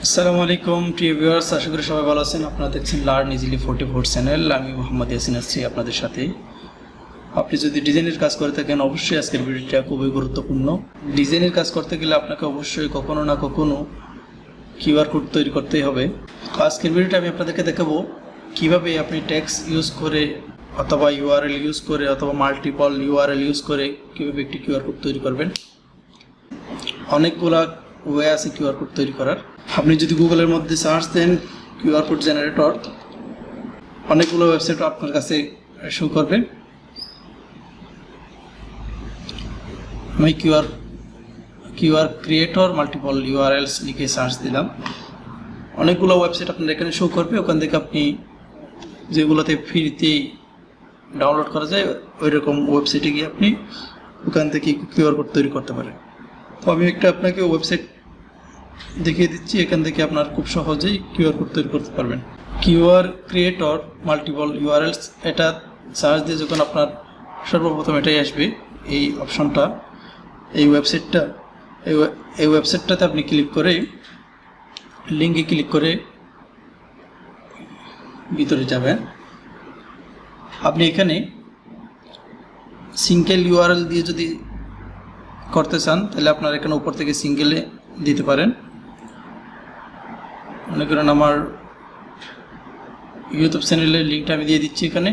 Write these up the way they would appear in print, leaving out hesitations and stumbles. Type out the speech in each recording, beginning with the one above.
আসসালামু আলাইকুম প্রিয় ভিউয়ার্স, আশা করি সবাই ভালো আছেন। আপনারা দেখছেন লার্ন ইজিলি 44 চ্যানেল। আমি মোহাম্মদ ইয়াসিন আছি আপনাদের সাথে। আপনি যদি ডিজাইনের কাজ করে থাকেন, অবশ্যই আজকের ভিডিওটা খুবই গুরুত্বপূর্ণ। ডিজাইনের কাজ করতে গেলে আপনাকে অবশ্যই কখনো না কখনো কিউআর কোড তৈরি করতেই হবে। আজকের ভিডিওটা আমি আপনাদেরকে দেখাবো কিভাবে আপনি টেক্সট ইউজ করে অথবা ইউআরএল ইউজ করে অথবা মাল্টিপল ইউআরএল ইউজ করে কিভাবে একটি কিউআর কোড তৈরি করবেন। অনেকগুলা ওয়ে আছে কিউআর কোড তৈরি করার। আপনি যদি গুগলের মধ্যে সার্চ দেন কিউআর কোড জেনারেটর, অনেকগুলো ওয়েবসাইট আপনার কাছে শো করবে। আমি কিউআর ক্রিয়েটর মাল্টিপল ইউআরএলস লিখে সার্চ দিলাম। অনেকগুলো ওয়েবসাইট আপনার এখানে শো করবে। ওখান থেকে আপনি যেগুলোতে ফ্রিতেই ডাউনলোড করা যায় ওই রকম ওয়েবসাইটে গিয়ে আপনি ওখান থেকে কিউআর কোড তৈরি করতে পারেন। তো আমি একটা আপনাকে ওয়েবসাইট দেখিয়ে দিচ্ছি, এখান থেকে আপনার খুব সহজেই কিউআর কোড তৈরি করতে পারবেন। কিউআর ক্রিয়েটর মাল্টিপল ইউআরএলস, এটা সার্চ দিয়ে যখন আপনার সর্বপ্রথম এটাই আসবে, এই অপশনটা, এই ওয়েবসাইটটাতে আপনি ক্লিক করে লিঙ্কে ক্লিক করে ভিতরে যাবেন। আপনি এখানে সিঙ্গেল ইউআরএল দিয়ে যদি করতে চান তাহলে আপনার এখানে উপর থেকে সিঙ্গেলে দিতে পারেন। মনে করেন আমার ইউটিউব চ্যানেলের লিঙ্কটা আমি দিয়ে দিচ্ছি, এখানে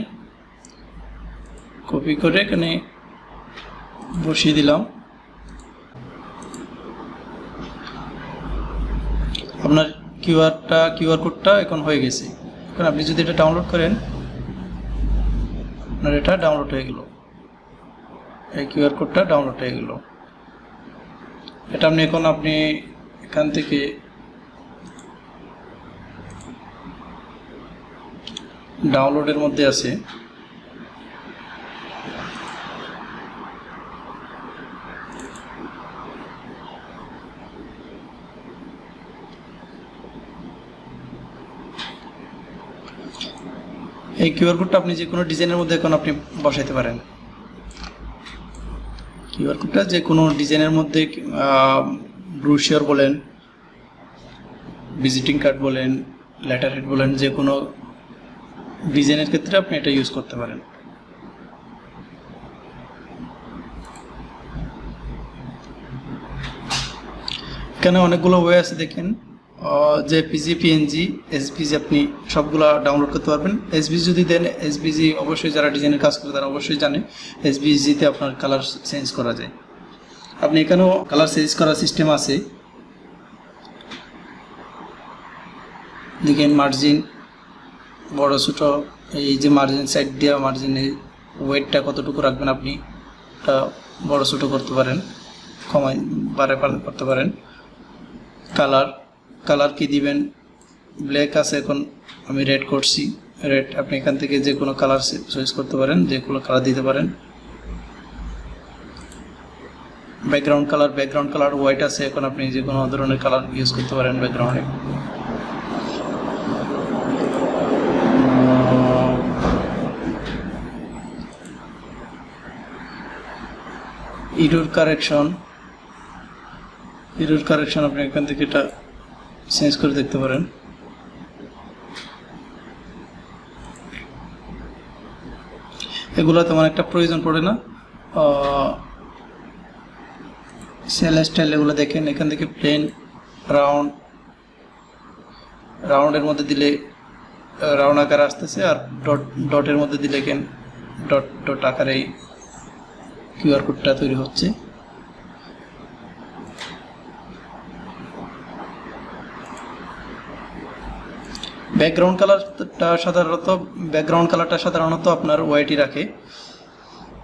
কপি করে এখানে বসিয়ে দিলাম। আপনার কিউআর কোডটা এখন হয়ে গেছে। এখন আপনি যদি এটা ডাউনলোড করেন, আপনার এটা ডাউনলোড হয়ে গেল, এই কিউআর কোডটা ডাউনলোড হয়ে গেল। এটা আপনি এখান থেকে ডাউনলোডের মধ্যে আছে, এই কিউআর কোডটা আপনি যে কোনো ডিজাইনের মধ্যে এখন আপনি বসাইতে পারেন। কিউআর কোডটা যে কোনো ডিজাইনের মধ্যে, ব্রোশিওর বলেন, ভিজিটিং কার্ড বলেন, লেটার হেড বলেন, যে কোনো ডিজাইনের ক্ষেত্রে আপনি এটা ইউজ করতে পারেন। এখানে অনেকগুলো ওয়ে আছে দেখেন, জেপিজি, পিএনজি, এসভিজি, আপনি সবগুলো ডাউনলোড করতে পারবেন। এসভিজি যদি দেন, এসভিজি অবশ্যই যারা ডিজাইনের কাজ করে তারা অবশ্যই জানে এসভিজিতে আপনার কালার চেঞ্জ করা যায়। আপনি এখানেও কালার চেঞ্জ করার সিস্টেম আছে। দেখেন মার্জিন বড় ছোট, এই যে মার্জিন সাইড দেওয়া, মার্জিনের ওয়েটটা কতটুকু রাখবেন আপনি, এটা বড় ছোট করতে পারেন, কমাই বাড়ে করতে পারেন। কালার কি দিবেন, ব্ল্যাক আছে, এখন আমি রেড করছি, রেড। আপনি এখান থেকে যে কোনো কালার চয়েস করতে পারেন, যে কোনো কালার দিতে পারেন। ব্যাকগ্রাউন্ড কালার হোয়াইট আছে, এখন আপনি যে কোনো ধরনের কালার ইউজ করতে পারেন ব্যাকগ্রাউন্ডে। ইরর কারেকশন আপনি এখান থেকে এটা চেঞ্জ করে দেখতে পারেন। এগুলো তেমন একটা প্রয়োজন পড়ে না। সেল স্টাইল এগুলো দেখেন, এখান থেকে প্লেন, রাউন্ডের মধ্যে দিলে রাউন্ড আকার আসতেছে, আর ডটের মধ্যে দিলে দেখেন ডট আকারে কিউআর কোডটা তৈরি হচ্ছে। ব্যাকগ্রাউন্ড কালারটা সাধারণত আপনার হোয়াইটই রাখে।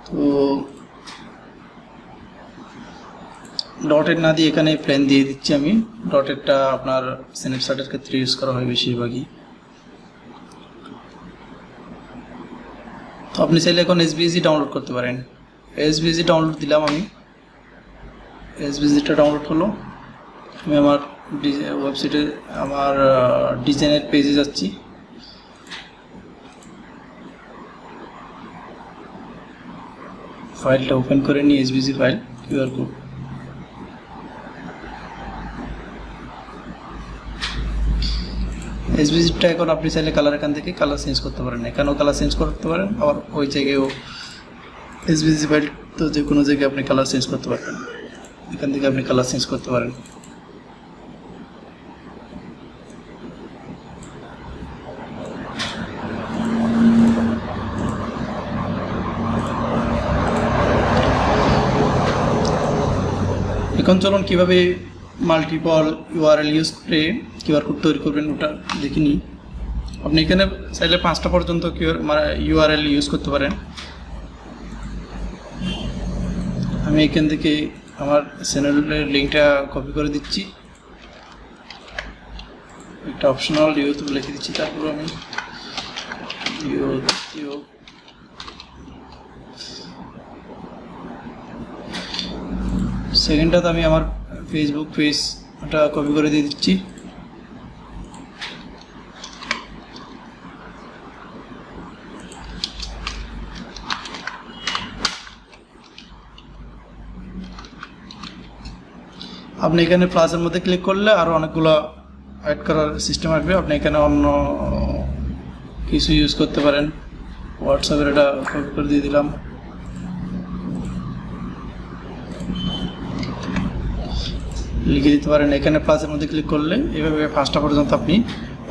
তো ডটের না দিয়ে এখানে প্লেন দিয়ে দিচ্ছি আমি। ডটেরটা আপনার স্ন্যাপচ্যাটের ক্ষেত্রে ইউজ করা হয় বেশিরভাগই। তো আপনি চাইলে এখন এসভিজি ডাউনলোড করতে পারেন। এসভিজি ডাউনলোড দিলাম আমি, এসভিজিটা ডাউনলোড হলো। আমি আমার ওয়েবসাইটে আমার ডিজাইনের পেজে যাচ্ছি। ফাইলটা ওপেন করে নিই, এসভিজি ফাইল, কিউআর কোড। এসভিজিটা এখন আপনি চাইলে কালার এখান থেকে কালার চেঞ্জ করতে পারেন, এখানেও কালার চেঞ্জ করতে পারেন, আবার ওই জায়গায়ও এসভিজি ফাইল তো যে কোনো জায়গায় আপনি কালার চেঞ্জ করতে পারবেন, এখান থেকে আপনি কালার চেঞ্জ করতে পারেন। এখন চলুন কীভাবে মাল্টিপল ইউআরএল ইউজ করে কিউআর কোড তৈরি করবেন ওটা দেখিনি। আপনি এখানে চাইলে 5টা পর্যন্ত ইউআরএল ইউজ করতে পারেন। আমি এখান থেকে আমার চ্যানেলের লিঙ্কটা কপি করে দিচ্ছি, একটা অপশনাল ইউটিউব লিখে দিচ্ছি, তারপর আমি ইউটিউব সেকেন্ডটাতে আমি আমার ফেসবুক পেজ ওটা কপি করে দিয়ে দিচ্ছি। আপনি এখানে প্লাসের মধ্যে ক্লিক করলে আরও অনেকগুলো অ্যাড করার সিস্টেম আসবে, আপনি এখানে অন্য কিছু ইউজ করতে পারেন। হোয়াটসঅ্যাপের এটা কপি করে দিয়ে দিলাম, লিখে দিতে পারেন। এখানে প্লাসের মধ্যে ক্লিক করলে এভাবে 5টা পর্যন্ত আপনি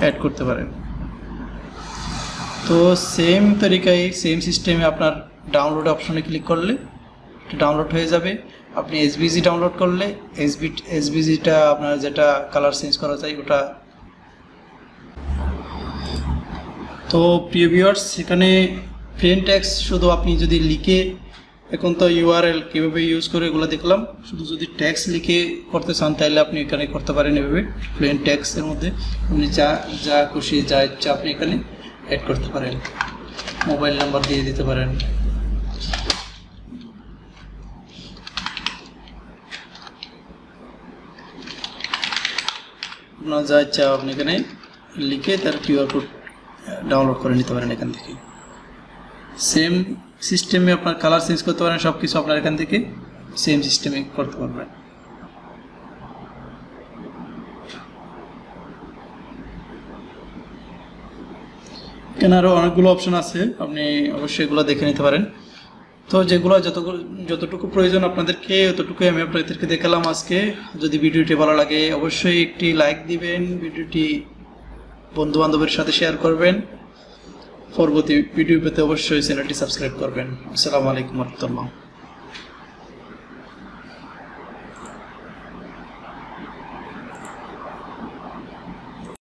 অ্যাড করতে পারেন। তো সেম তরিকায় সেম সিস্টেমে আপনার ডাউনলোড অপশনে ক্লিক করলে ডাউনলোড হয়ে যাবে। আপনি এসভিজি ডাউনলোড করলে এসভিজিটা আপনার যেটা কালার চেঞ্জ করা যায় ওটা। তো প্রিয় ভিউয়ার্স, সেখানে প্লেন টেক্সট শুধু আপনি যদি লিখে, এখন তো ইউআরএল কীভাবে ইউজ করে এগুলো দেখলাম, শুধু যদি টেক্সট লিখে করতে চান তাহলে আপনি এখানে করতে পারেন এভাবে প্লেন টেক্সটের মধ্যে আপনি যা খুশি যা ইচ্ছা আপনি এখানে অ্যাড করতে পারেন, মোবাইল নাম্বার দিয়ে দিতে পারেন। আপনার যা ইচ্ছা আপনি এখানে লিখে তার কিউআর কোড ডাউনলোড করে নিতে পারেন এখান থেকে। সেম সিস্টেমে আপনার কালার চেঞ্জ করতে পারেন, সব কিছু আপনার এখান থেকে সেম সিস্টেমে করতে পারবেন। এখানে আরও অনেকগুলো অপশন আছে, আপনি অবশ্যই এগুলো দেখে নিতে পারেন। তো যেগুলো যতটুকু প্রয়োজন আপনাদেরকে ততটুকুই আমি আপনাদেরকে দেখালাম আজকে। যদি ভিডিওটি ভালো লাগে অবশ্যই একটি লাইক দিবেন, ভিডিওটি বন্ধু বান্ধবের সাথে শেয়ার করবেন, পরবর্তী ভিডিও পেতে অবশ্যই চ্যানেলটি সাবস্ক্রাইব করবেন। আসসালামু আলাইকুম ওয়া রাহমাতুল্লাহ।